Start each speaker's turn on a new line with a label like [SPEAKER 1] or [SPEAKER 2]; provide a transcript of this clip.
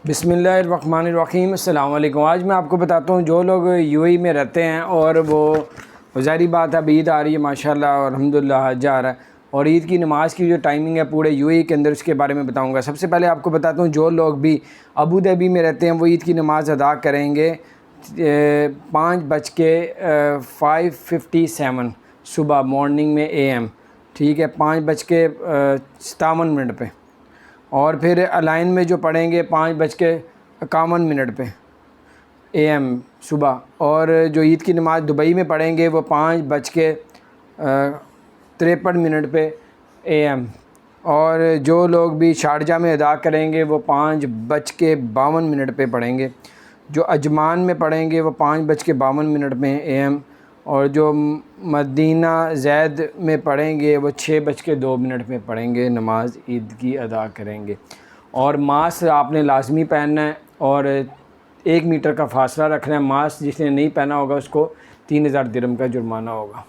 [SPEAKER 1] بسم اللہ الرحمن الرحیم۔ السلام علیکم۔ آج میں آپ کو بتاتا ہوں جو لوگ یو اے میں رہتے ہیں اور وہ ظاہری بات ہے عید آ رہی ہے ماشاءاللہ اور الحمدللہ حج آ رہا ہے، اور عید کی نماز کی جو ٹائمنگ ہے پورے یو اے کے اندر اس کے بارے میں بتاؤں گا۔ سب سے پہلے آپ کو بتاتا ہوں جو لوگ بھی ابوظہبی میں رہتے ہیں وہ عید کی نماز ادا کریں گے 5:57 صبح مارننگ میں AM، ٹھیک ہے، 5:57 پہ، اور پھر الائن میں جو پڑھیں گے 5:51 پہ AM صبح، اور جو عید کی نماز دبئی میں پڑھیں گے وہ 5:53 پہ AM، اور جو لوگ بھی شارجہ میں ادا کریں گے وہ 5:52 پہ پڑھیں گے، جو عجمان میں پڑھیں گے وہ 5:52 پہ AM، اور جو مدینہ زید میں پڑھیں گے وہ 6:02 پہ پڑھیں گے، نماز عید کی ادا کریں گے۔ اور ماسک آپ نے لازمی پہننا ہے اور 1 میٹر کا فاصلہ رکھنا ہے۔ ماسک جس نے نہیں پہنا ہوگا اس کو 3000 درہم کا جرمانہ ہوگا۔